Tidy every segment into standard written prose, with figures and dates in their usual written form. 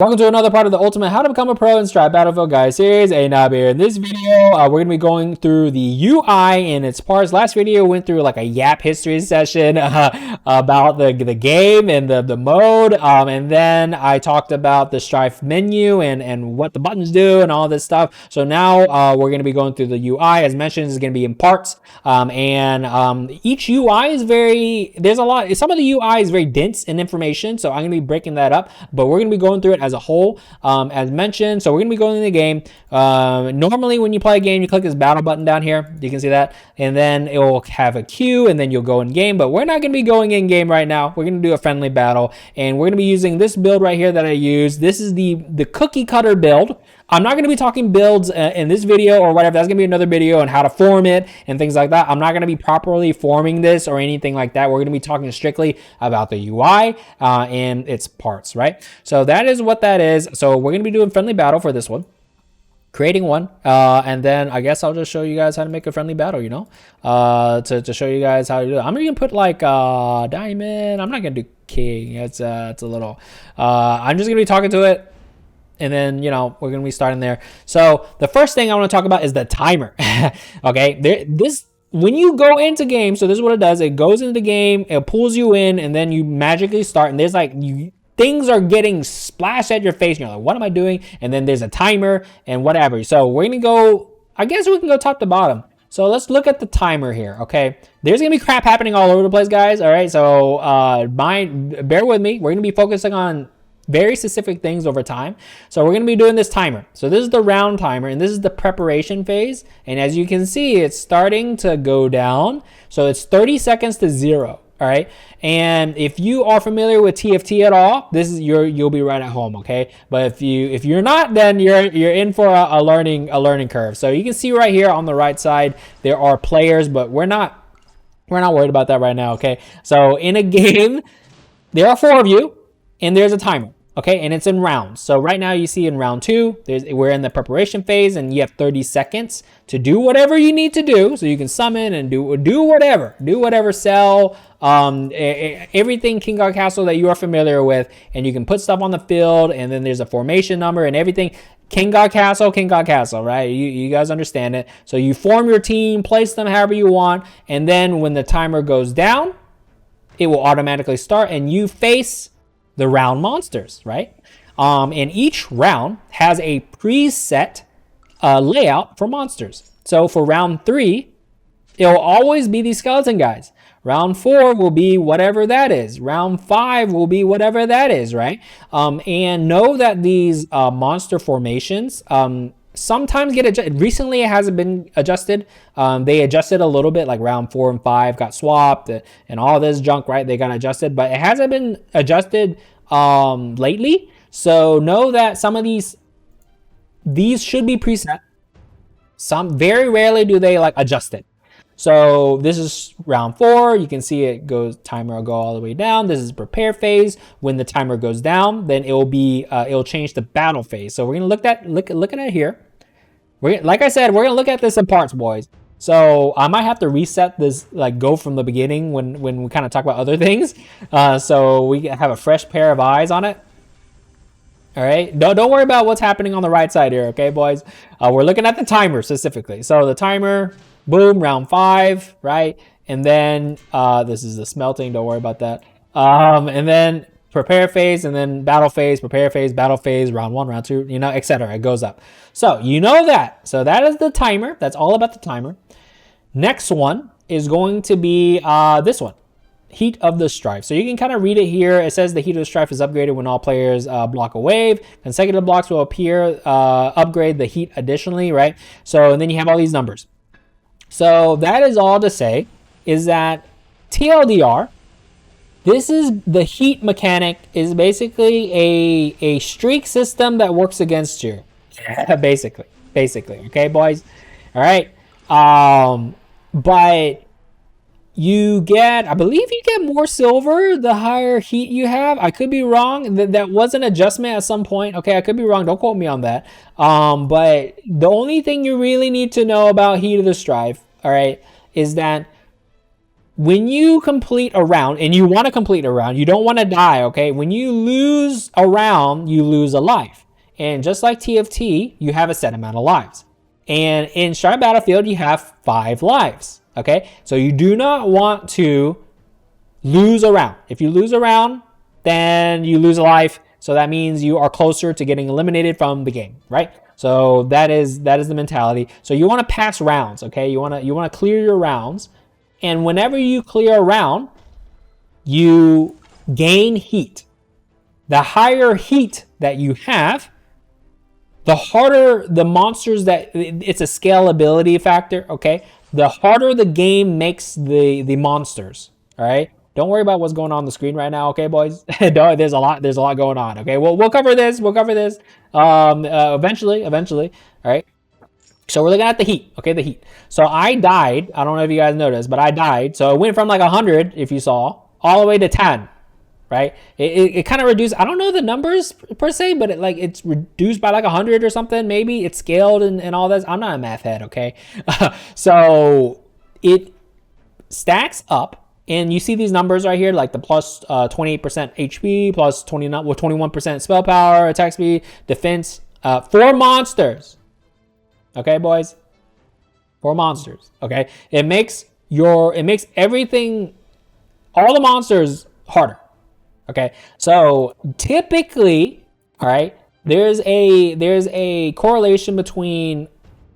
Welcome to another part of the Ultimate How to Become a Pro in Strife Battlefield Guys series. AWESOMEPIECE here. In this video, we're going to be going through the UI and its parts. Last video went through like a YAP history session about the game and the mode. And then I talked about the Strife menu and what the buttons do and all this stuff. So now we're going to be going through the UI. As mentioned, it's going to be in parts. Each UI is there's a lot. Some of the UI is very dense in information. So I'm going to be breaking that up. But we're going to be going through it as a whole, as mentioned. So we're gonna be going in the game. Normally when you play a game, you click this battle button down here, you can see that, and then it will have a queue and then you'll go in game. But we're not gonna be going in game right now. We're gonna do a friendly battle, and we're gonna be using this build right here that I use. This is the cookie cutter build. I'm not going to be talking builds in this video or whatever. That's going to be another video on how to form it and things like that. I'm not going to be properly forming this or anything like that. We're going to be talking strictly about the UI and its parts, right? So that is what that is. So we're going to be doing friendly battle for this one. Creating one, and then I guess I'll just show you guys how to make a friendly battle, you know, to show you guys how to do it. I'm going to put like diamond. I'm not going to do king. It's a little, I'm just going to be talking to it. And then, you know, we're going to be starting there. So the first thing I want to talk about is the timer. Okay. When you go into game, so this is what it does. It goes into the game, it pulls you in, and then you magically start. And there's like, things are getting splashed at your face. And you're like, what am I doing? And then there's a timer and whatever. So we're going to go, I guess we can go top to bottom. So let's look at the timer here. Okay. There's going to be crap happening all over the place, guys. All right. So bear with me. We're going to be focusing on very specific things over time. So we're going to be doing this timer. So this is the round timer, and this is the preparation phase. And as you can see, it's starting to go down. So it's 30 seconds to 0. All right. And if you are familiar with TFT at all, this is you'll be right at home. Okay. But if you're not, then you're in for a learning curve. So you can see right here on the right side, there are players, but we're not worried about that right now. Okay. So in a game, there are 4 of you, and there's a timer. Okay, and it's in rounds. So right now you see in round 2, we're in the preparation phase, and you have 30 seconds to do whatever you need to do. So you can summon and do whatever, sell, everything kinggodcastle that you are familiar with, and you can put stuff on the field, and then there's a formation number and everything. kinggodcastle, right? You guys understand it. So you form your team, place them however you want, and then when the timer goes down, it will automatically start, and you face the round monsters, right? And each round has a preset layout for monsters. So for round 3, it'll always be these skeleton guys. Round 4 will be whatever that is. Round 5 will be whatever that is, right? And know that these monster formations sometimes get adjusted. Recently, it hasn't been adjusted. They adjusted a little bit, like round 4 and 5 got swapped and all this junk, right? They got adjusted, but it hasn't been adjusted lately. So know that some of these should be preset. Some very rarely do they like adjust it. So this is round 4. You can see it goes, timer will go all the way down. This is prepare phase. When the timer goes down, then it'll change the battle phase. So we're gonna look at it here. Like I said, we're gonna look at this in parts, boys. So I might have to reset this, like go from the beginning when we kind of talk about other things, so we have a fresh pair of eyes on it. All right, don't worry about what's happening on the right side here, okay, boys? We're looking at the timer specifically. So the timer, boom, round 5, right? And then this is the smelting. Don't worry about that. And then prepare phase, and then battle phase, prepare phase, battle phase, round 1, round 2, you know, etc. It goes up. So you know that. So that is the timer. That's all about the timer. Next one is going to be this one, Heat of the Strife. So you can kind of read it here. It says the Heat of the Strife is upgraded when all players block a wave. Consecutive blocks will appear, upgrade the heat additionally, right? So, and then you have all these numbers. So that is all to say is that TLDR, this is the heat mechanic, is basically a streak system that works against you. basically, okay, boys? All right. But you get, I believe you get more silver the higher heat you have. I could be wrong. That was an adjustment at some point. Okay, I could be wrong. Don't quote me on that. But the only thing you really need to know about Heat of the Strife, all right, is that when you complete a round, and you want to complete a round, you don't want to die, okay? When you lose a round, you lose a life. And just like TFT, you have a set amount of lives. And in Strife Battlefield, you have 5 lives, okay? So you do not want to lose a round. If you lose a round, then you lose a life. So that means you are closer to getting eliminated from the game, right? So that is the mentality. So you want to pass rounds, okay? You want to clear your rounds. And whenever you clear a round, you gain heat. The higher heat that you have, the harder the monsters that, it's a scalability factor, okay? The harder the game makes the monsters, all right? Don't worry about what's going on the screen right now, okay, boys? There's a lot going on, okay? We'll cover this. Eventually, all right? So we're looking at the heat, okay, the heat. So I died. I don't know if you guys noticed, but I died. So it went from like 100, if you saw, all the way to 10, right? It kind of reduced. I don't know the numbers per se, but it's reduced by like 100 or something. Maybe it's scaled and all this. I'm not a math head, okay? So it stacks up. And you see these numbers right here, like the plus 28% HP, plus 21% spell power, attack speed, defense, for monsters. Okay, boys? For monsters, okay? It makes everything, all the monsters harder, okay? So typically, all right, there's a correlation between,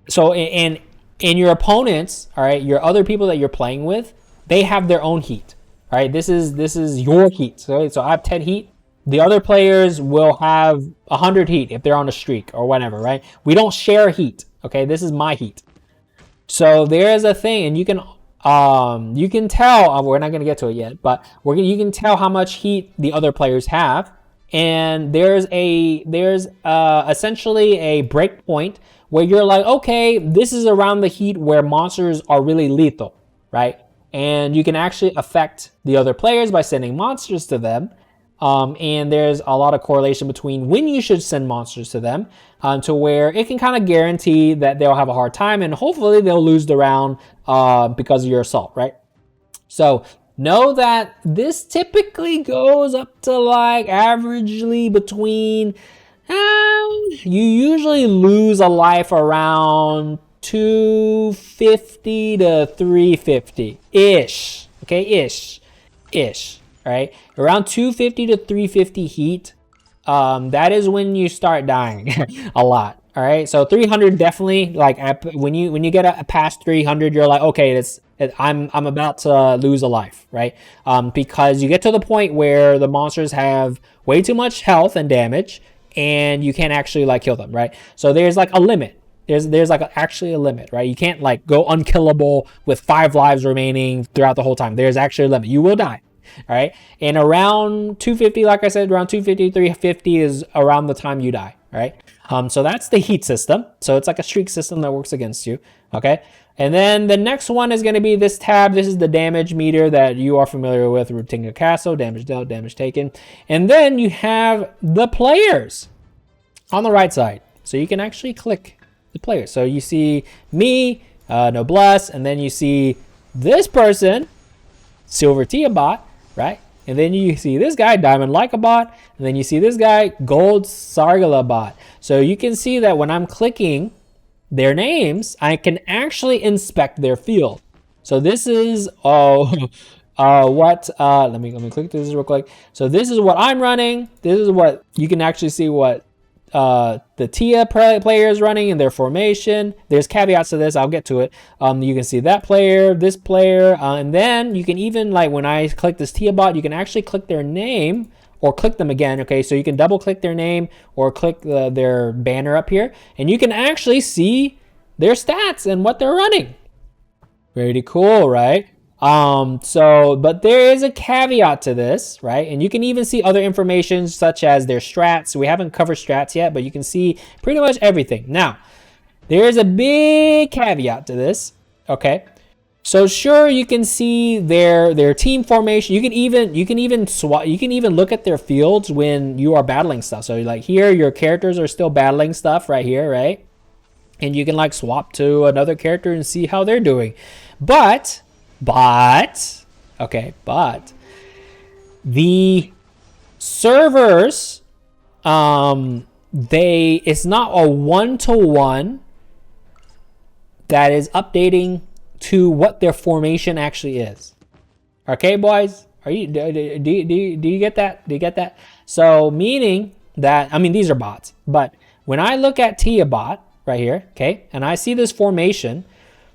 so in your opponents, all right, your other people that you're playing with, they have their own heat, all right? This is your heat, okay? So I have 10 heat. The other players will have 100 heat if they're on a streak or whatever, right? We don't share heat, okay? This is my heat. So there is a thing, and you can tell, we're not going to get to it yet, but you can tell how much heat the other players have. And there's essentially a break point where you're like, okay, this is around the heat where monsters are really lethal, right? And you can actually affect the other players by sending monsters to them. And there's a lot of correlation between when you should send monsters to them, to where it can kind of guarantee that they'll have a hard time, and hopefully they'll lose the round because of your assault, right? So know that this typically goes up to like averagely between, you usually lose a life around 250 to 350-ish, okay? Ish. Right, around 250 to 350 heat. That is when you start dying a lot. All right, so 300 definitely, like when you get past 300, you're like, okay, I'm about to lose a life, right? Because you get to the point where the monsters have way too much health and damage, and you can't actually like kill them, right? So there's like a limit. There's like actually a limit, right? You can't like go unkillable with 5 lives remaining throughout the whole time. There's actually a limit. You will die. All right. And around 250, like I said, around 250, 350 is around the time you die. All right. So that's the heat system. So it's like a streak system that works against you. Okay. And then the next one is going to be this tab. This is the damage meter that you are familiar with. Kinggodcastle, damage dealt, damage taken. And then you have the players on the right side. So you can actually click the players. So you see me, Noblesse, and then you see this person, Silver Tiabot, right? And then you see this guy, Diamond Lycabot, and then you see this guy, Gold Sargalabot. So you can see that when I'm clicking their names, I can actually inspect their field. So this is let me click this real quick. So this is what I'm running. This is what you can actually see what the Tia player is running in their formation. There's caveats to this. I'll get to it. You can see that player, this player, and then you can even, like when I click this Tia bot, you can actually click their name or click them again. Okay, so you can double click their name or click their banner up here, and you can actually see their stats and what they're running. Pretty cool, right? But there is a caveat to this, right? And you can even see other information such as their strats. We haven't covered strats yet, but you can see pretty much everything. Now, there is a big caveat to this, okay? So sure, you can see their team formation. You can even look at their fields when you are battling stuff. So like here, your characters are still battling stuff right here, right? And you can like swap to another character and see how they're doing. But Okay, but the servers, it's not a one-to-one that is updating to what their formation actually is. Okay, boys, do you get that? Do you get that? So meaning that, I mean, these are bots, but when I look at Tia bot right here, okay, and I see this formation,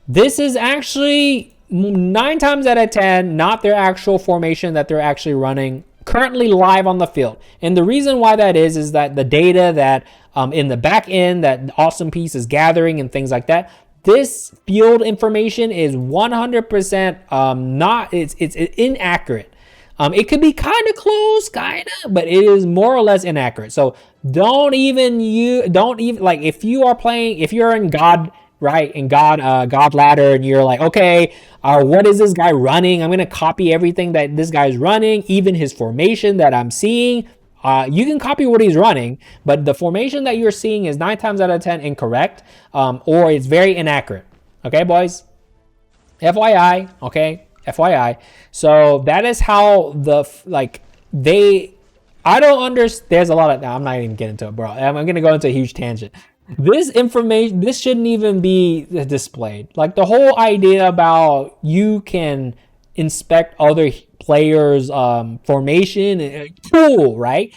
this is actually 9 times out of 10 not their actual formation that they're actually running currently live on the field. And the reason why that is that the data that in the back end that AWESOMEPIECE is gathering and things like that, this field information is 100% not, it's inaccurate. It could be kind of close, but it is more or less inaccurate. So don't even like, if you're in God, right, in God ladder, and you're like, okay, what is this guy running? I'm gonna copy everything that this guy's running, even his formation that I'm seeing. You can copy what he's running, but the formation that you're seeing is 9 times out of 10 incorrect, or it's very inaccurate. Okay, boys? FYI, okay? FYI. So that is how I don't understand. There's a lot of, I'm not even getting into it, bro. I'm going to go into a huge tangent. This information, this shouldn't even be displayed. Like, the whole idea about you can inspect other players' formation, cool, right?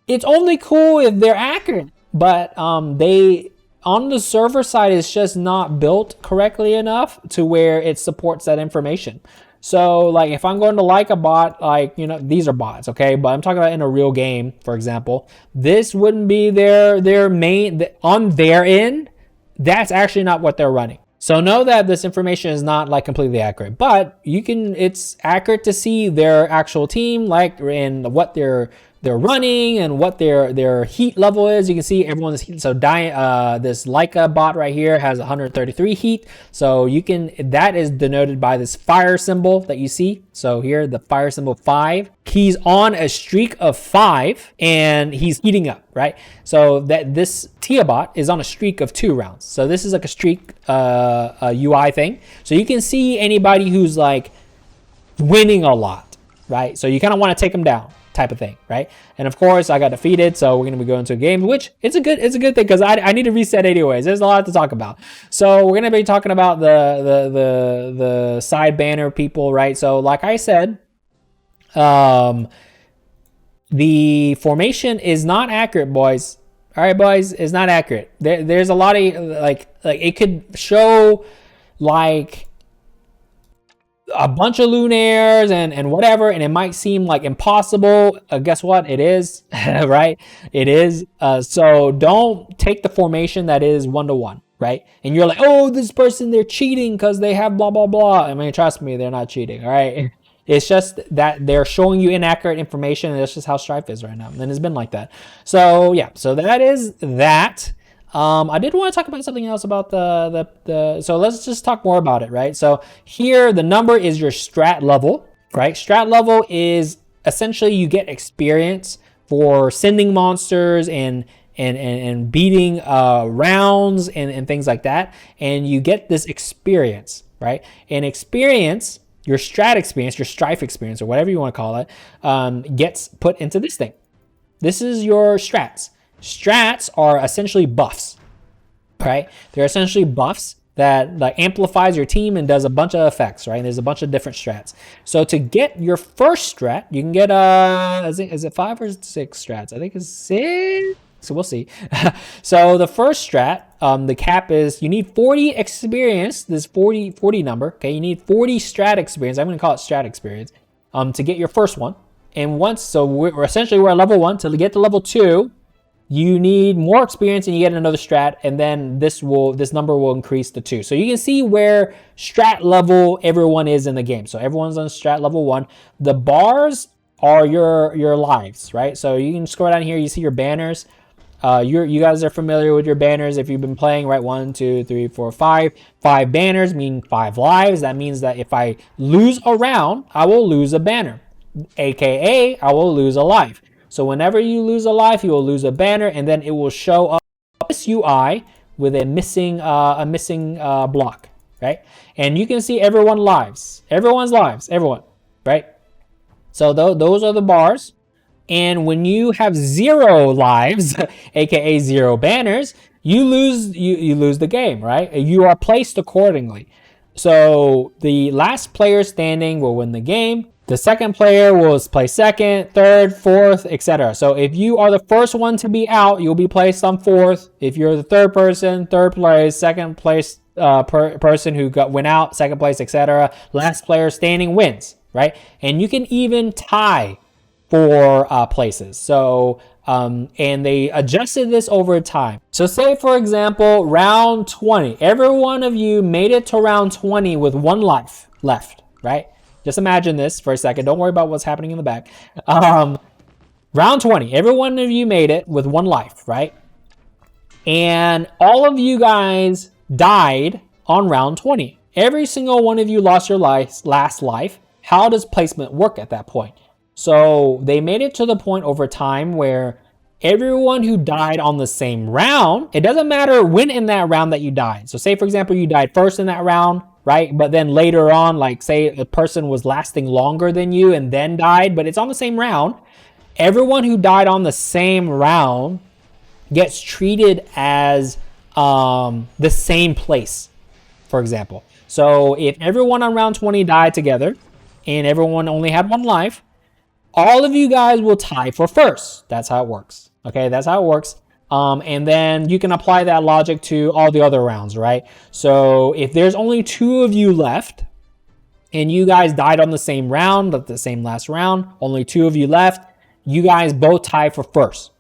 It's only cool if they're accurate, but they, on the server side, it's just not built correctly enough to where it supports that information. So like, if I'm going to like a bot, like, you know, these are bots, okay, but I'm talking about in a real game, for example, this wouldn't be their main, on their end, that's actually not what they're running. So know that this information is not like completely accurate, but it's accurate to see their actual team, like, and what they're running and what their heat level is. You can see everyone's heat. So this Leica bot right here has 133 heat. So that is denoted by this fire symbol that you see. So here, the fire symbol 5. He's on a streak of 5 and he's heating up, right? So that this Tia bot is on a streak of 2 rounds. So this is like a streak a UI thing. So you can see anybody who's like winning a lot, right? So you kind of want to take them down, type of thing, right? And of course I got defeated, so we're gonna be going to a game, which it's a good thing, because I need to reset anyways. There's a lot to talk about. So we're gonna be talking about the side banner people, right? So like I said, the formation is not accurate, boys. All right, boys, it's not accurate. There's a lot of like it could show like a bunch of lunaires and whatever, and it might seem like impossible. Guess what? It is, right? It is. So don't take the formation that is 1-to-1, right? And you're like, oh, this person, they're cheating because they have blah, blah, blah. I mean, trust me, they're not cheating, all right? It's just that they're showing you inaccurate information, and that's just how Strife is right now. And it's been like that. So yeah, so that is that. I did want to talk about something else about so let's just talk more about it, right? So here, the number is your strat level, right? Strat level is essentially you get experience for sending monsters and beating rounds and things like that. And you get this experience, right? And experience, your strat experience, your Strife experience, or whatever you want to call it, gets put into this thing. This is your strats. Strats are essentially buffs, right? They're essentially buffs that like amplifies your team and does a bunch of effects, right? And there's a bunch of different strats. So to get your first strat, you can get is it 5 or 6 strats? I think it's 6. So we'll see. So the first strat, the cap is you need 40 experience. This 40 number. Okay, you need 40 strat experience. I'm going to call it strat experience to get your first one. And we're essentially at level 1. To get to level 2. You need more experience and you get another strat, and then this number will increase to 2. So you can see where strat level everyone is in the game. So everyone's on strat level 1. The bars are your lives, right? So you can scroll down here, you see your banners. You guys are familiar with your banners if you've been playing, right? 1, 2, 3, 4, 5. 5 banners mean 5 lives. That means that if I lose a round, I will lose a banner, aka I will lose a life. So whenever you lose a life, you will lose a banner, and then it will show up this UI with a missing block, right? And you can see everyone's lives, everyone. right? So those are the bars. And when you have 0 lives, aka 0 banners, you lose the game, right? You are placed accordingly. So the last player standing will win the game. The second player will play second, third, fourth, etc. So if you are the first one to be out, you'll be placed on fourth. If you're the third person, third place, second place person who went out, second place, etc. Last player standing wins, right? And you can even tie for places. So and they adjusted this over time. So say, for example, round 20, every one of you made it to round 20 with 1 life left, right? Just imagine this for a second. Don't worry about what's happening in the back. Round 20, every one of you made it with 1 life, right? And all of you guys died on round 20. Every single one of you lost your last life. How does placement work at that point? So they made it to the point over time where everyone who died on the same round, it doesn't matter when in that round that you died. So say, for example, you died first in that round, right? But then later on, like say the person was lasting longer than you and then died, but it's on the same round. Everyone who died on the same round gets treated as the same place, for example. So if everyone on round 20 died together and everyone only had 1 life, all of you guys will tie for first. That's how it works. Okay, that's how it works. And then you can apply that logic to all the other rounds, right? So if there's only 2 of you left and you guys died on the same round, the same last round, only 2 of you left, you guys both tie for first,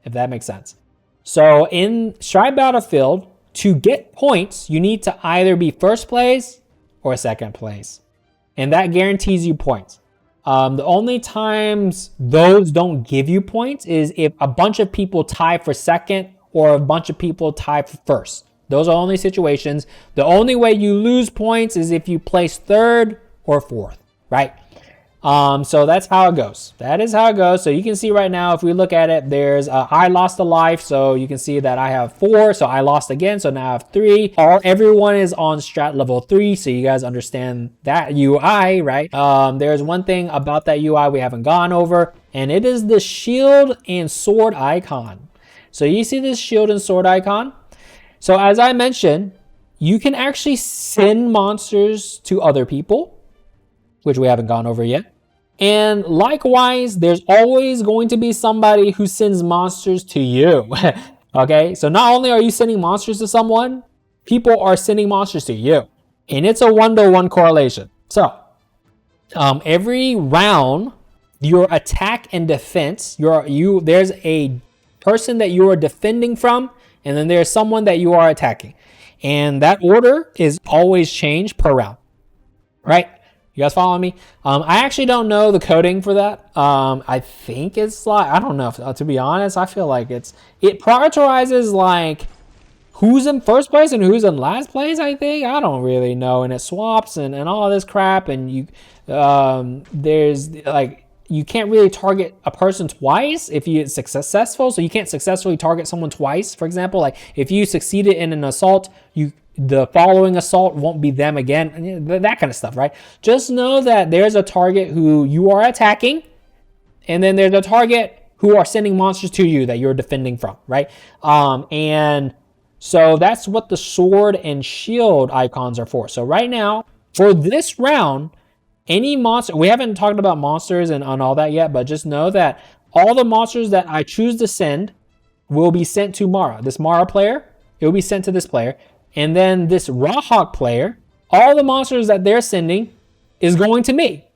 if that makes sense. So in Strife Battlefield, to get points, you need to either be first place or second place. And that guarantees you points. The only times those don't give you points is if a bunch of people tie for second or a bunch of people tie for first. Those are only situations. The only way you lose points is if you place third or fourth, right? So that's how it goes. That is how it goes. So you can see right now, if we look at it, there's I lost a life. So you can see that I have 4. So I lost again. So now I have 3. Everyone is on strat level 3. So you guys understand that UI, right? There's one thing about that UI we haven't gone over, and it is the shield and sword icon. So you see this shield and sword icon? So as I mentioned, you can actually send monsters to other people, which we haven't gone over yet. And likewise, there's always going to be somebody who sends monsters to you. Okay, so not only are you sending monsters to someone, people are sending monsters to you. And it's a 1-to-1 correlation. So every round, your attack and defense, there's a person that you are defending from, and then there's someone that you are attacking. And that order is always changed per round, right? You guys following me? I actually don't know the coding for that. I think it's like, I don't know, to be honest, I feel like it prioritizes like who's in first place and who's in last place, I think. I don't really know. And it swaps and all this crap. And there's like, you can't really target a person twice if it's successful. So you can't successfully target someone twice. For example, like if you succeeded in an assault, the following assault won't be them again, that kind of stuff, right? Just know that there's a target who you are attacking, and then there's a target who are sending monsters to you that you're defending from, right? And so that's what the sword and shield icons are for. So right now, for this round, any monster, we haven't talked about monsters and on all that yet, but just know that all the monsters that I choose to send will be sent to Mara. This Mara player, it will be sent to this player. And then this Rawhawk player, all the monsters that they're sending is going to me,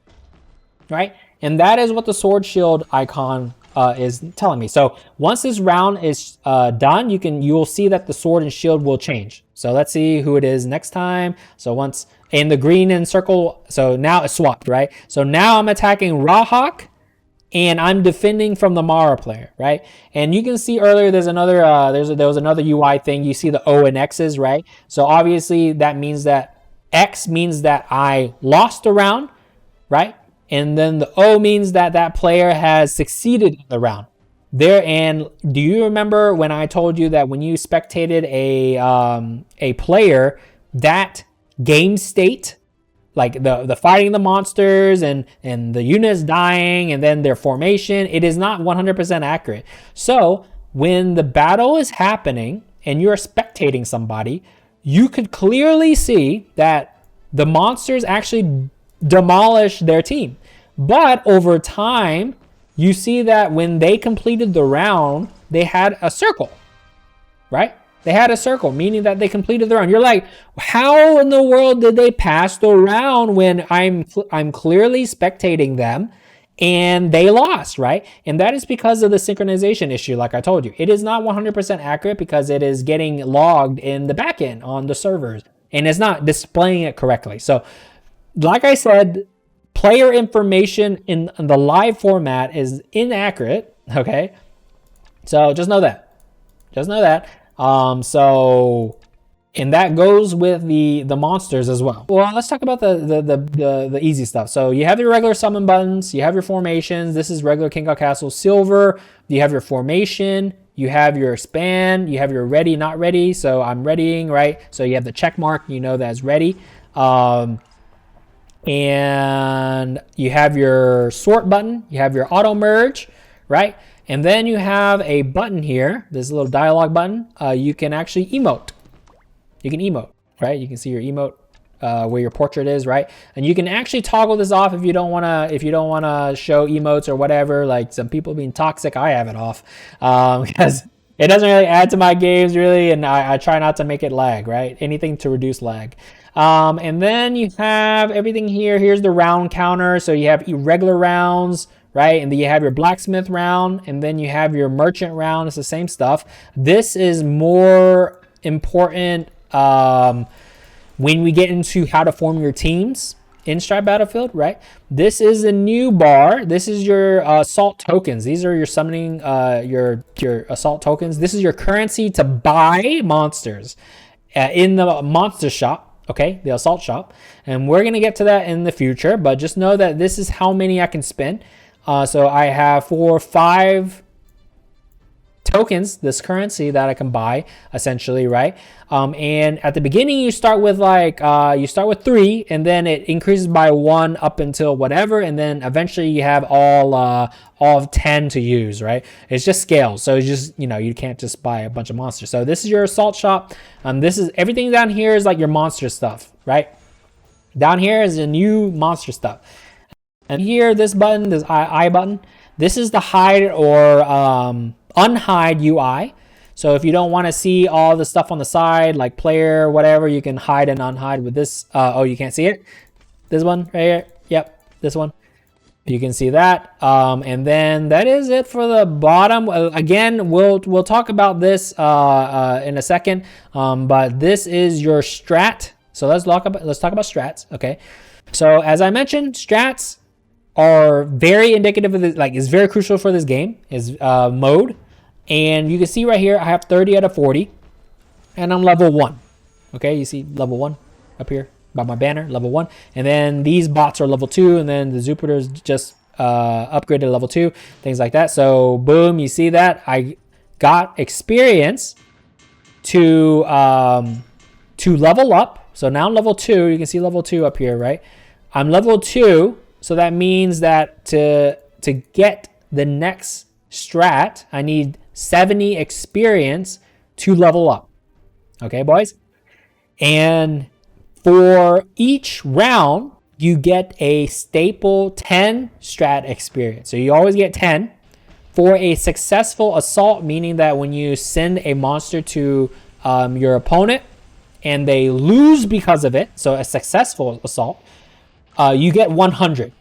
right? And that is what the sword shield icon is telling me. So once this round is done, you'll see that the sword and shield will change. So let's see who it is next time. So once in the green and circle, so now it's swapped, right? So now I'm attacking Rawhawk, and I'm defending from the Mara player, right? And you can see earlier there's another there was another UI thing. You see the O and X's, right? So obviously that means that X means that I lost a round, right? And then the O means that that player has succeeded in the round. And do you remember when I told you that when you spectated a player, that game state like the fighting the monsters and the units dying and then their formation, it is not 100% accurate. So when the battle is happening and you're spectating somebody, you could clearly see that the monsters actually demolish their team. But over time, you see that when they completed the round, they had a circle, right? They had a circle, meaning that they completed the round. You're like, how in the world did they pass the round when I'm clearly spectating them and they lost, right? And that is because of the synchronization issue, like I told you. It is not 100% accurate because it is getting logged in the backend on the servers, and it's not displaying it correctly. So, like I said, player information in the live format is inaccurate, okay? So just know that. Just know that. And that goes with the monsters as well. Well, let's talk about the easy stuff. So you have your regular summon buttons, you have your formations. This is regular King God Castle silver. You have your formation, you have your expand, you have your ready, not ready. So I'm readying, right? So you have the check mark, you know that's ready. And you have your sort button, you have your auto merge, right? And then you have a button here, this little dialogue button. You can actually emote. You can emote, right? You can see your emote where your portrait is, right? And you can actually toggle this off if you don't wanna show emotes or whatever. Like some people being toxic, I have it off because it doesn't really add to my games really, and I try not to make it lag, right? Anything to reduce lag. And then you have everything here. Here's the round counter. So you have irregular rounds, right? And then you have your blacksmith round, and then you have your merchant round. It's the same stuff. This is more important when we get into how to form your teams in Strife Battlefield, right? This is a new bar. This is your assault tokens. These are your summoning, your assault tokens. This is your currency to buy monsters in the monster shop. Okay, the assault shop, and we're gonna get to that in the future, but just know that this is how many I can spend. So I have 4 or 5 tokens, this currency that I can buy essentially, right? And at the beginning you start with like you start with 3, and then it increases by 1 up until whatever, and then eventually you have all of 10 to use, right? It's just scales, so it's just, you know, you can't just buy a bunch of monsters. So this is your assault shop. This is everything down here is like your monster stuff, right? Down here is the new monster stuff. And here, this button, this I button, this is the hide or unhide UI. So if you don't want to see all the stuff on the side, like player, whatever, you can hide and unhide with this. Oh, you can't see it? This one right here? Yep, this one. You can see that. And then that is it for the bottom. Again, we'll talk about this in a second. But this is your strat. So let's talk about strats. Okay. So as I mentioned, strats are very indicative of this, like it's very crucial for this game, is mode. And you can see right here, I have 30 out of 40 and I'm level 1. Okay, you see level 1 up here by my banner, level 1. And then these bots are level 2, and then the Jupiter's just upgraded to level 2, things like that. So boom, you see that I got experience to level up. So now I'm level 2, you can see level 2 up here, right? I'm level 2. So that means that to get the next strat, I need 70 experience to level up. Okay, boys? And for each round, you get a staple 10 strat experience. So you always get 10 for a successful assault, meaning that when you send a monster to your opponent and they lose because of it, so a successful assault, you get 100.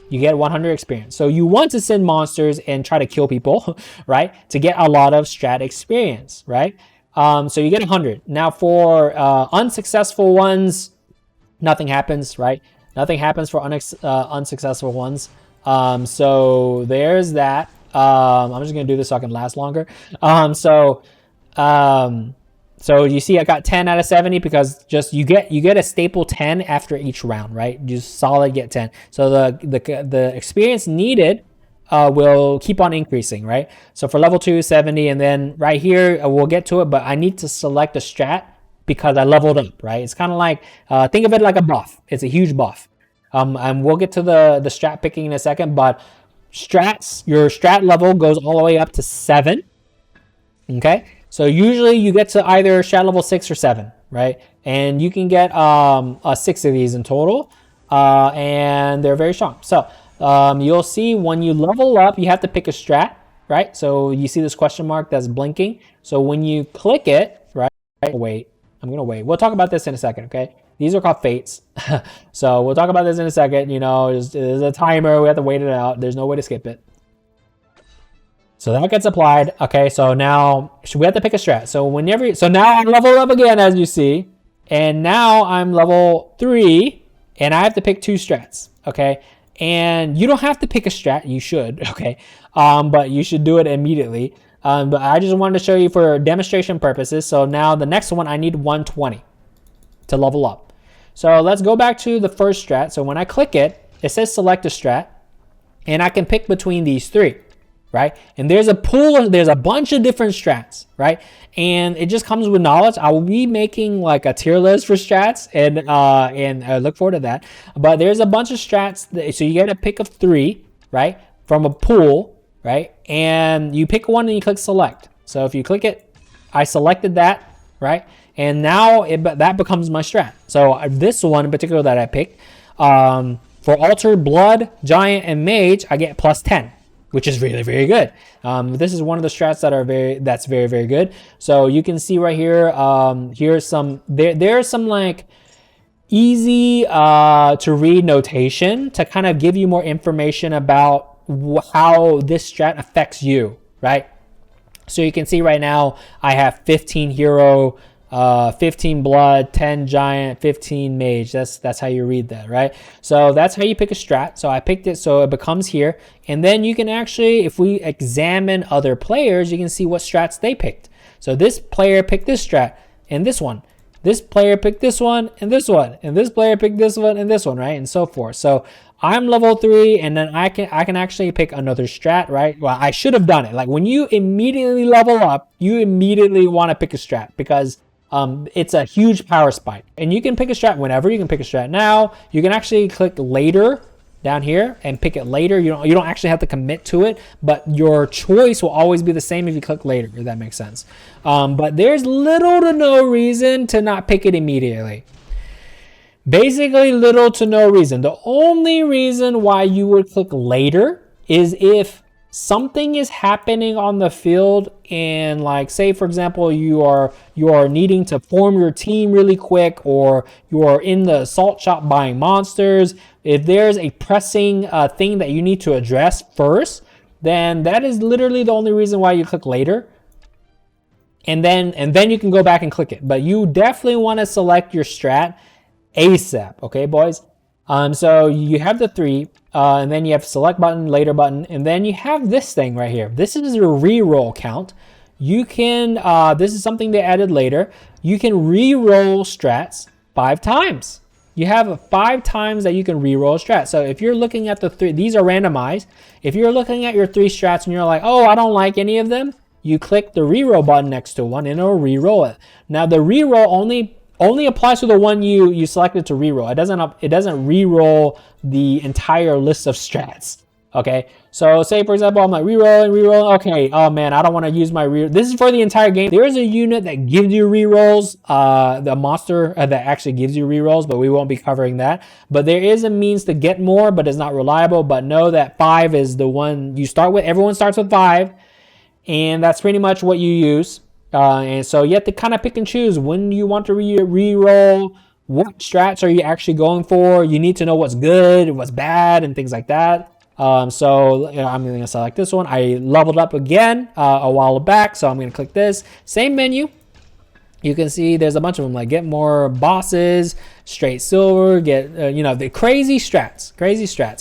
You get 100 experience. So you want to send monsters and try to kill people, right? To get a lot of strat experience, right? So you get 100. Now for unsuccessful ones, nothing happens, right? Nothing happens for unsuccessful ones. So there's that. I'm just gonna do this so I can last longer. So you see I got 10 out of 70 because just you get a staple 10 after each round, right? You just solid get 10. So the experience needed will keep on increasing, right? So for level 2, 70, and then right here, we'll get to it, but I need to select a strat because I leveled up, right? It's kind of like, think of it like a buff. It's a huge buff. And we'll get to the strat picking in a second, but strats, your strat level goes all the way up to 7. Okay, so usually you get to either strat level 6 or 7, right? And you can get 6 of these in total, and they're very strong. So you'll see when you level up, you have to pick a strat, right? So you see this question mark that's blinking. So when you click it, right? Wait, I'm gonna wait. We'll talk about this in a second, okay? These are called fates. So we'll talk about this in a second. You know, there's a timer. We have to wait it out. There's no way to skip it. So that gets applied. Okay, so now we have to pick a strat. So now I level up again, as you see. And now I'm level 3, and I have to pick 2 strats, okay? And you don't have to pick a strat. You should, okay? But you should do it immediately. But I just wanted to show you for demonstration purposes. So now the next one, I need 120 to level up. So let's go back to the first strat. So when I click it, it says select a strat, and I can pick between these 3, right? And there's a pool, there's a bunch of different strats, right? And it just comes with knowledge. I will be making like a tier list for strats, and I look forward to that. But there's a bunch of strats, so you get a pick of 3, right? From a pool, right? And you pick one and you click select. So if you click it, I selected that, right? And now that becomes my strat. So this one in particular that I picked, for Altar, Blood, Giant, and Mage, I get plus 10, which is really, very good. This is one of the strats that's very, very good. So you can see right here, here's some, there's some like easy to read notation to kind of give you more information about how this strat affects you, right? So you can see right now, I have 15 hero, 15 blood, 10 giant, 15 mage. That's how you read that, right? So that's how you pick a strat. So I picked it, so it becomes here. And then you can actually, if we examine other players, you can see what strats they picked. So this player picked this strat and this one. This player picked this one and this one. And this player picked this one and this one, right? And so forth. So I'm level 3, and then I can actually pick another strat, right? Well, I should have done it. Like when you immediately level up, you immediately want to pick a strat because it's a huge power spike. And you can pick a strat whenever. You can pick a strat now. You can actually click later down here and pick it later. You don't actually have to commit to it, but your choice will always be the same if you click later, if that makes sense. But there's little to no reason to not pick it immediately. Basically, little to no reason. The only reason why you would click later is if something is happening on the field, and like say for example you are needing to form your team really quick, or you are in the assault shop buying monsters. If there's a pressing thing that you need to address first, then that is literally the only reason why you click later. And then you can go back and click it. But you definitely want to select your strat ASAP, okay boys? So you have the 3, and then you have select button, later button, and then you have this thing right here. This is your reroll count. You can, this is something they added later. You can reroll strats 5 times. You have 5 times that you can reroll strats. So if you're looking at the 3, these are randomized. If you're looking at your 3 strats and you're like, oh, I don't like any of them, you click the reroll button next to one and it'll reroll it. Now the reroll only applies to the one you selected to reroll. It doesn't reroll the entire list of strats. Okay, so say for example I'm like reroll. Okay, oh man, I don't want to use my reroll. This is for the entire game. There's a unit that gives you rerolls, the monster that actually gives you rerolls, but we won't be covering that. But there is a means to get more, but it's not reliable. But know that 5 is the one you start with. Everyone starts with 5, and that's pretty much what you use. And so you have to kind of pick and choose when you want to re-roll, what strats are you actually going for. You need to know what's good and what's bad and things like that. So you know, I'm going to select this one. I leveled up again a while back, so I'm going to click this. Same menu. You can see there's a bunch of them, like get more bosses, straight silver, get, you know, the crazy strats,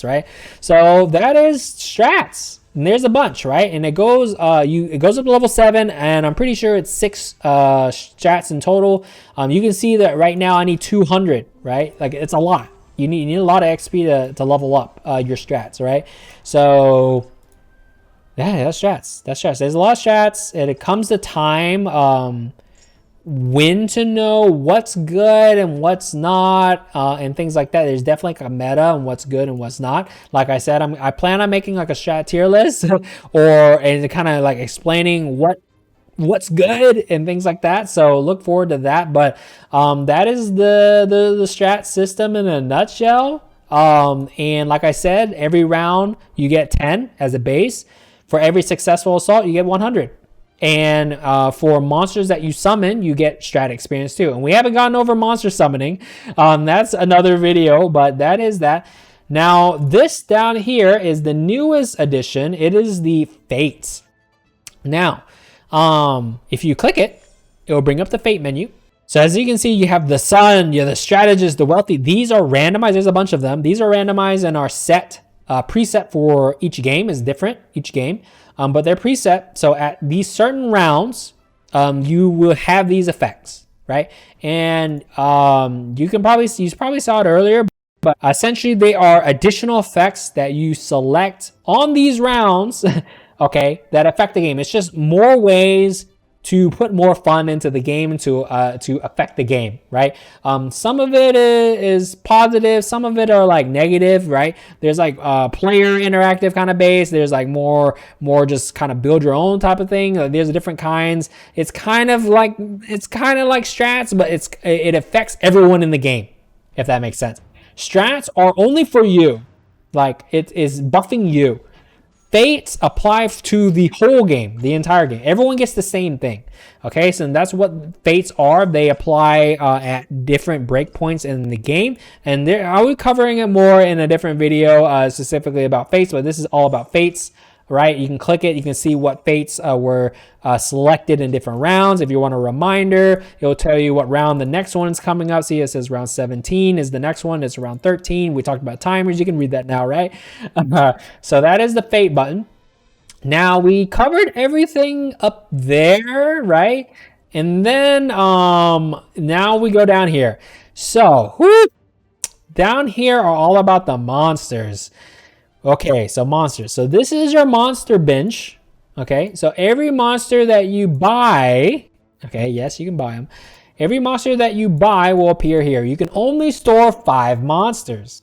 right? So that is strats. And there's a bunch, right? And it goes it goes up to level 7, and I'm pretty sure it's 6 strats in total. You can see that right now I need 200, right? Like it's a lot. You need a lot of XP to level up your strats, right? So yeah, that's strats. There's a lot of strats, and it comes to time. when to know what's good and what's not, and things like that. There's definitely like a meta and what's good and what's not. Like I said, I plan on making like a strat tier list and kind of like explaining what's good and things like that. So look forward to that. But that is the strat system in a nutshell. And like I said, every round you get 10 as a base. For every successful assault, you get 100. And for monsters that you summon, you get strat experience too. And we haven't gotten over monster summoning. That's another video, but that is that. Now, this down here is the newest addition. It is the Fates. Now, if you click it, it will bring up the Fate menu. So as you can see, you have the Sun, you have the Strategist, the Wealthy. These are randomized. There's a bunch of them. These are randomized and are set. Preset for each game is different, each game. But they're preset. So at these certain rounds, you will have these effects, right? And you probably saw it earlier, but essentially they are additional effects that you select on these rounds, okay, that affect the game. It's just more ways to put more fun into the game and to affect the game, right? Some of it is positive, some of it are like negative, right? There's like player interactive kind of base. There's like more just kind of build your own type of thing. There's different kinds. It's kind of like strats, but it affects everyone in the game, if that makes sense. Strats are only for you, like it is buffing you. Fates apply to the whole game, the entire game. Everyone gets the same thing. Okay, so that's what Fates are. They apply at different breakpoints in the game. And I'll be covering it more in a different video specifically about Fates, but this is all about Fates, right? You can click it. You can see what Fates were selected in different rounds. If you want a reminder, it'll tell you what round the next one is coming up. See, it says round 17 is the next one. It's round 13. We talked about timers. You can read that now, right? So that is the Fate button. Now we covered everything up there, right? And then now we go down here. So down here are all about the monsters. Okay, so monsters. So this is your monster bench. Okay, so every monster that you buy, okay, yes, you can buy them. Every monster that you buy will appear here. You can only store 5 monsters.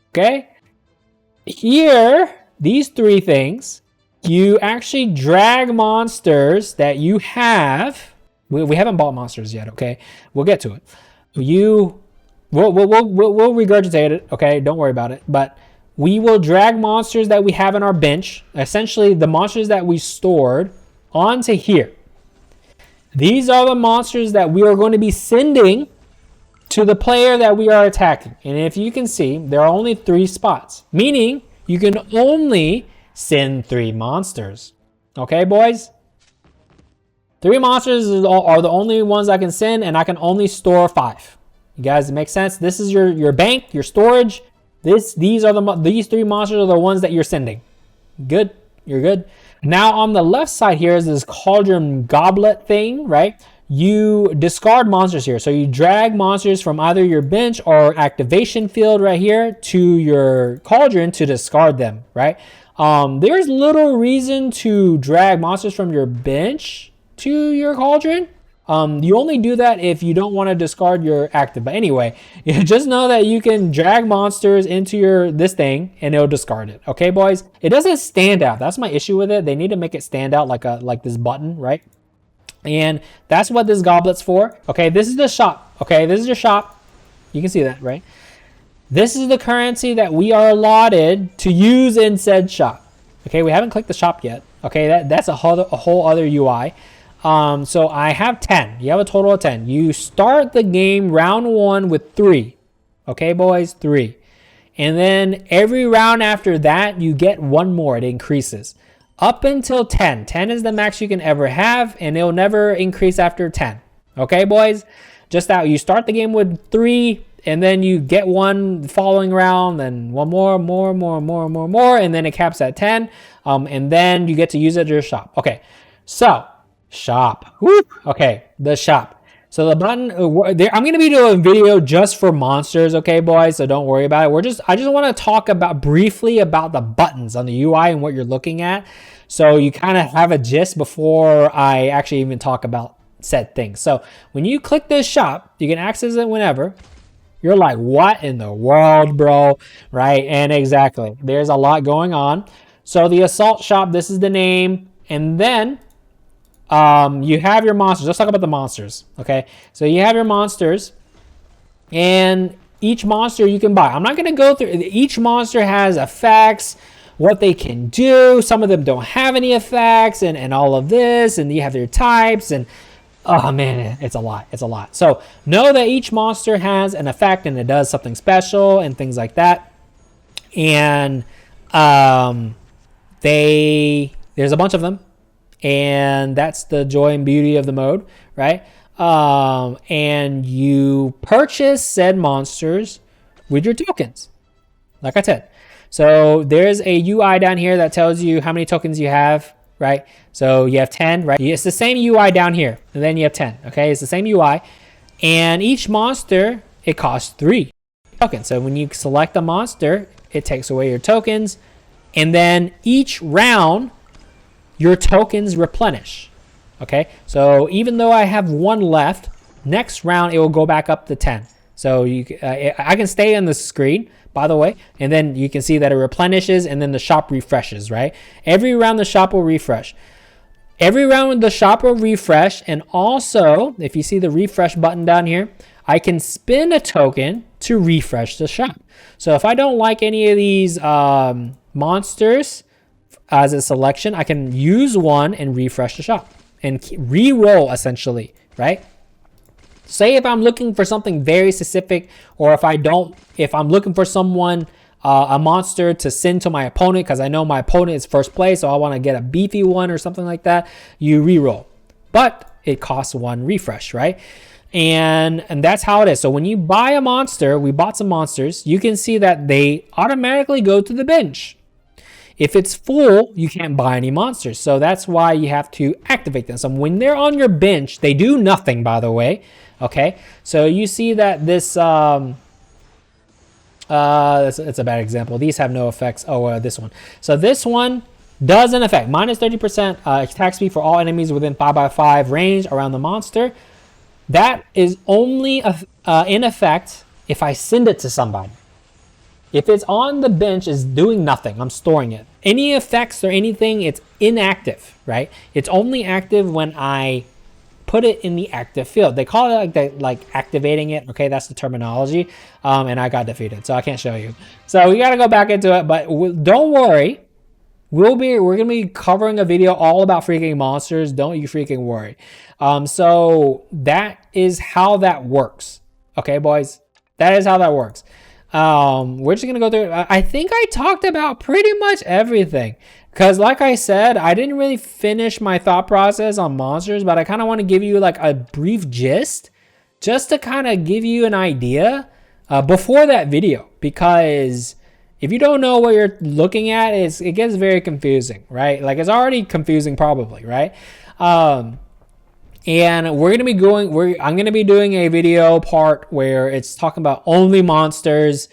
Okay, here, these 3 things, you actually drag monsters that you have. We haven't bought monsters yet. Okay, we'll get to it. We'll regurgitate it. Okay, don't worry about it. But we will drag monsters that we have in our bench, essentially the monsters that we stored, onto here. These are the monsters that we are going to be sending to the player that we are attacking. And if you can see, there are only 3 spots, meaning you can only send 3 monsters. Okay, boys? 3 monsters are the only ones I can send, and I can only store 5. You guys, it makes sense? This is your bank, your storage. These 3 monsters are the ones that you're sending. Good, you're good. Now on the left side here is this cauldron goblet thing, right? You discard monsters here. So you drag monsters from either your bench or activation field right here to your cauldron to discard them, right? There's little reason to drag monsters from your bench to your cauldron. You only do that if you don't want to discard your active. But anyway, just know that you can drag monsters into this thing and it'll discard it. Okay, boys? It doesn't stand out. That's my issue with it. They need to make it stand out like this button, right? And that's what this goblet's for. Okay, this is the shop. Okay, this is your shop. You can see that, right? This is the currency that we are allotted to use in said shop. Okay, we haven't clicked the shop yet. Okay, that's a whole other UI. So I have 10. You have a total of 10. You start the game round 1 with 3. Okay, boys, 3. And then every round after that, you get 1 more. It increases up until 10. 10 is the max you can ever have, and it'll never increase after 10. Okay, boys? Just that you start the game with 3, and then you get 1 the following round, then 1 more, and then it caps at 10. And then you get to use it at your shop. Okay, so shop. Woo. Okay, the shop. So the button, I'm going to be doing a video just for monsters, okay, boys? So don't worry about it. I just want to talk briefly about the buttons on the UI and what you're looking at. So you kind of have a gist before I actually even talk about said things. So when you click this shop, you can access it whenever. You're like, what in the world, bro? Right? And exactly, there's a lot going on. So the assault shop, this is the name. And then you have your monsters. Let's talk about the monsters. Okay. So you have your monsters, and each monster you can buy. I'm not going to go through. Each monster has effects, what they can do. Some of them don't have any effects, and all of this. And you have their types, and oh man, it's a lot. It's a lot. So know that each monster has an effect and it does something special and things like that. And there's a bunch of them, and that's the joy and beauty of the mode, right? And you purchase said monsters with your tokens, like I said. So there's a UI down here that tells you how many tokens you have. Right? So you have 10, right? It's the same UI down here. And then you have 10, okay? It's the same UI. And each monster, it costs 3 tokens. So when you select a monster, it takes away your tokens. And then each round, your tokens replenish, okay? So even though I have 1 left, next round, it will go back up to 10. So I can stay on the screen, by the way, and then you can see that it replenishes, and then the shop refreshes, right? Every round the shop will refresh. Every round the shop will refresh, and also, if you see the refresh button down here, I can spin a token to refresh the shop. So if I don't like any of these monsters as a selection, I can use one and refresh the shop and re-roll essentially, right? Say if I'm looking for something very specific, or if I'm looking for someone, a monster to send to my opponent because I know my opponent is first place, so I want to get a beefy one or something like that, you re-roll. But it costs 1 refresh, right? And that's how it is. So when you buy a monster, we bought some monsters, you can see that they automatically go to the bench. If it's full, you can't buy any monsters. So that's why you have to activate them. So when they're on your bench, they do nothing, by the way. Okay, so you see that this, it's a bad example. These have no effects. This one. So this one does an effect. Minus 30% attack speed for all enemies within 5x5 range around the monster. That is only in effect if I send it to somebody. If it's on the bench, it's doing nothing. I'm storing it. Any effects or anything, it's inactive, right? It's only active when I put it in the active field. They call it like activating it. Okay, that's the terminology. And I got defeated, so I can't show you. So we got to go back into it, but don't worry. We're gonna be covering a video all about freaking monsters. Don't you freaking worry. So that is how that works. Okay, boys, that is how that works. We're just gonna go through. I think I talked about pretty much everything. Because like I said, I didn't really finish my thought process on monsters, but I kind of want to give you like a brief gist just to kind of give you an idea before that video. Because if you don't know what you're looking at, it gets very confusing, right? Like it's already confusing probably, right? And we're going to be I'm going to be doing a video part where it's talking about only monsters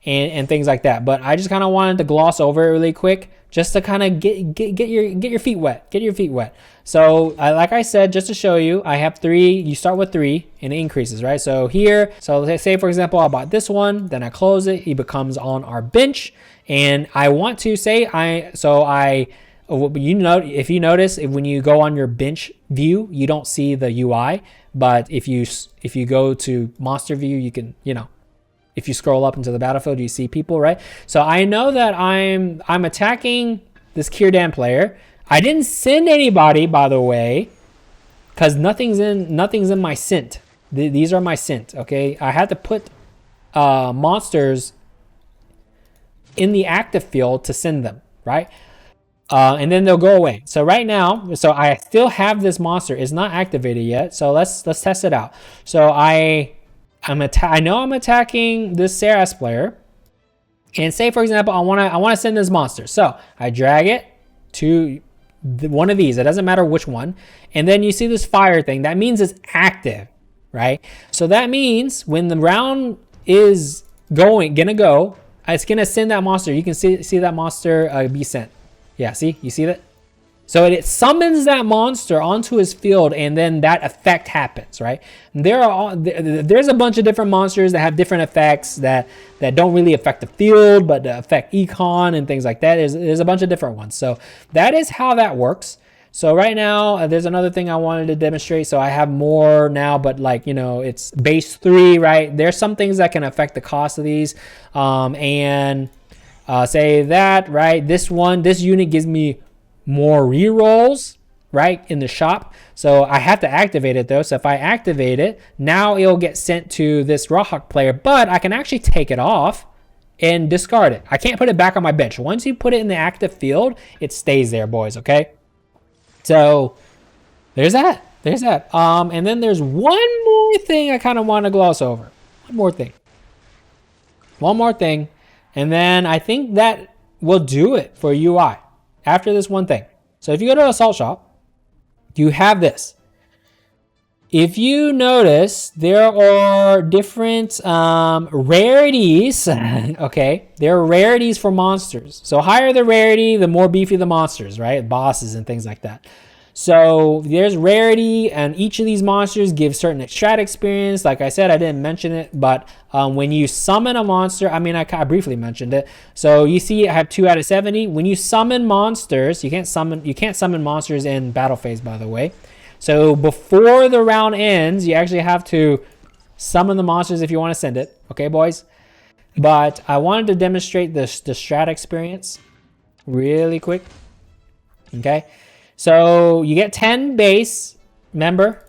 and things like that. But I just kind of wanted to gloss over it really quick, just to kind of get your feet wet. Get your feet wet. So like I said, just to show you, I have 3. You start with 3 and it increases, right? So here, so let's say for example, I bought this one, then I close it. It becomes on our bench, and I want to say if you notice, when you go on your bench view, you don't see the UI, but if you go to monster view, you can, if you scroll up into the battlefield, you see people, right? So I know that I'm attacking this Kirdan player. I didn't send anybody, by the way, because nothing's in my scent. These are my scent, okay? I had to put monsters in the active field to send them, right? And then they'll go away. So right now, I still have this monster. It's not activated yet. So let's test it out. So I know I'm attacking this Strats player, and say for example I want to send this monster. So I drag it to one of these. It doesn't matter which one, and then you see this fire thing. That means it's active, right? So that means when the round is gonna go, it's gonna send that monster. You can see that monster be sent. Yeah, see, you see that? So it summons that monster onto his field, and then that effect happens, right? There's a bunch of different monsters that have different effects that don't really affect the field, but affect econ and things like that. There's a bunch of different ones. So that is how that works. So right now, there's another thing I wanted to demonstrate. So I have more now, but like, you know, it's base 3, right? There's some things that can affect the cost of these. Say that, right? This unit gives me more rerolls, right, in the shop. So I have to activate it though. So if I activate it, now it'll get sent to this Rawhawk player, but I can actually take it off and discard it. I can't put it back on my bench. Once you put it in the active field, it stays there, boys, okay? So there's that. And then there's one more thing I kind of want to gloss over. One more thing. And then I think that will do it for UI. After this one thing. So if you go to Assault Shop, you have this. If you notice, there are different rarities. Okay, there are rarities for monsters. So higher the rarity, the more beefy the monsters, right? Bosses and things like that. So there's rarity, and each of these monsters gives certain strat experience. Like I said, I didn't mention it, but when you summon a monster, I mean, I briefly mentioned it. So you see, I have 2 out of 70. When you summon monsters, you can't summon monsters in battle phase, by the way. So before the round ends, you actually have to summon the monsters if you want to send it. Okay, boys. But I wanted to demonstrate the strat experience really quick. Okay. So you get 10 base, remember,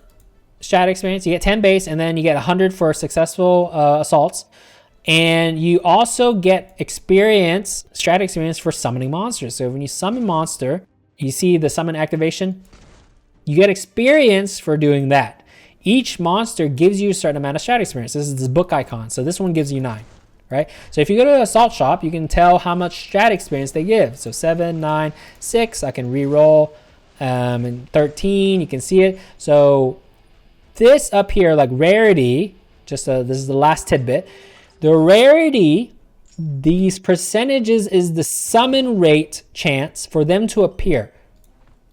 strat experience. You get 10 base, and then you get 100 for successful assaults. And you also get experience, strat experience for summoning monsters. So when you summon monster, you see the summon activation, you get experience for doing that. Each monster gives you a certain amount of strat experience. This is this book icon. So this one gives you 9. Right? So if you go to the Assault Shop, you can tell how much strat experience they give. So 7, 9, 6, I can re-roll. And 13, you can see it. So this up here, like rarity, this is the last tidbit. The rarity, these percentages is the summon rate chance for them to appear,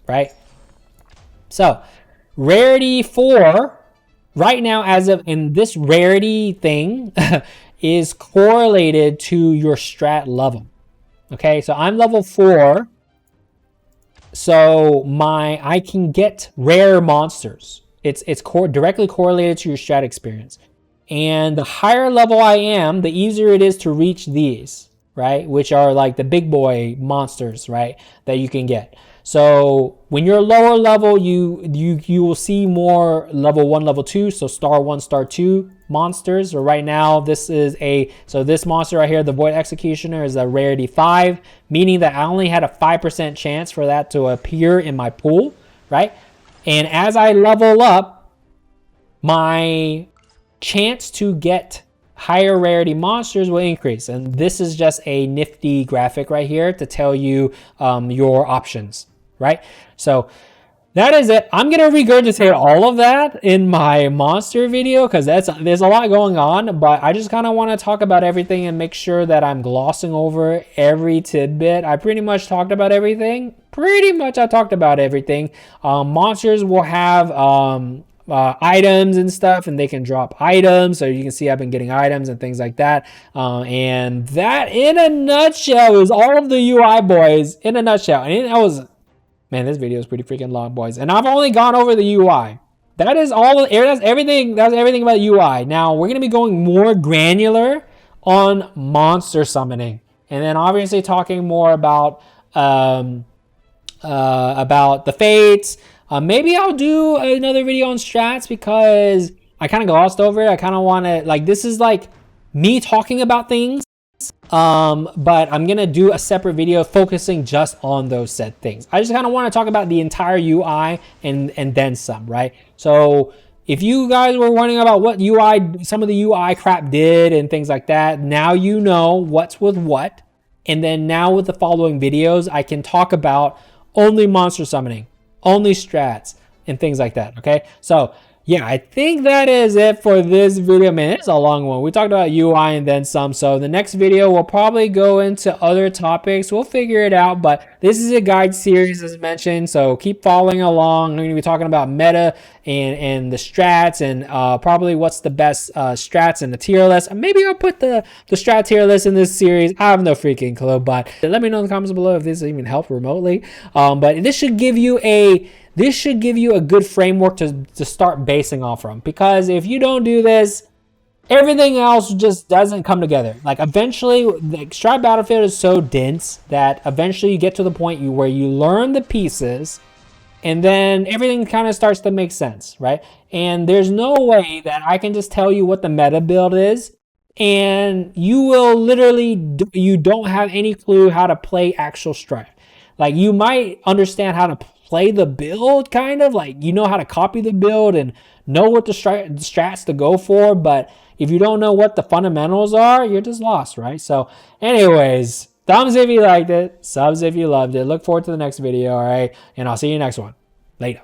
right? So rarity 4, right now, as of in this rarity thing, is correlated to your strat level. Okay, so I'm level 4. So I can get rare monsters. It's directly correlated to your strat experience. And the higher level I am, the easier it is to reach these, right? Which are like the big boy monsters, right? That you can get. So when you're lower level, you will see more level 1, level 2. So star 1, star 2 monsters. So right now, this monster right here, the Void Executioner, is a rarity 5, meaning that I only had a 5% chance for that to appear in my pool, right? And as I level up, my chance to get higher rarity monsters will increase. And this is just a nifty graphic right here to tell you your options, right? So that is it. I'm going to regurgitate all of that in my monster video because there's a lot going on, but I just kind of want to talk about everything and make sure that I'm glossing over every tidbit. I pretty much talked about everything. Monsters will have items and stuff, and they can drop items, so you can see I've been getting items and things like that, and that in a nutshell is all of the UI, boys, in a nutshell. And that was, man, this video is pretty freaking long, boys, and I've only gone over the UI. That's everything about UI. Now we're going to be going more granular on monster summoning, and then obviously talking more about the fates. Maybe I'll do another video on strats because I kind of glossed over it. I kind of want to, like, this is like me talking about things, but I'm going to do a separate video focusing just on those said things. I just kind of want to talk about the entire UI and then some, right? So if you guys were wondering about what some of the UI crap did and things like that, now you know what's with what. And then now with the following videos, I can talk about only monster summoning, only strats, and things like that, okay? So yeah, I think that is it for this video. Man, it's a long one. We talked about UI and then some. So the next video, we'll probably go into other topics. We'll figure it out. But this is a guide series, as mentioned. So keep following along. I'm going to be talking about meta and the strats and probably what's the best strats in the tier list. Maybe I'll put the strat tier list in this series. I have no freaking clue. But let me know in the comments below if this even helped remotely. But this should give you a good framework to start basing off from, because if you don't do this, everything else just doesn't come together. Like eventually, like Strife Battlefield is so dense that eventually you get to the point where you learn the pieces and then everything kind of starts to make sense, right? And there's no way that I can just tell you what the meta build is and you will literally, you don't have any clue how to play actual Strife. Like you might understand how to play the build, kind of like you know how to copy the build and know what the strats to go for, but if you don't know what the fundamentals are, you're just lost, right? So anyways, thumbs if you liked it, subs if you loved it. Look forward to the next video, all right? And I'll see you next one. Later.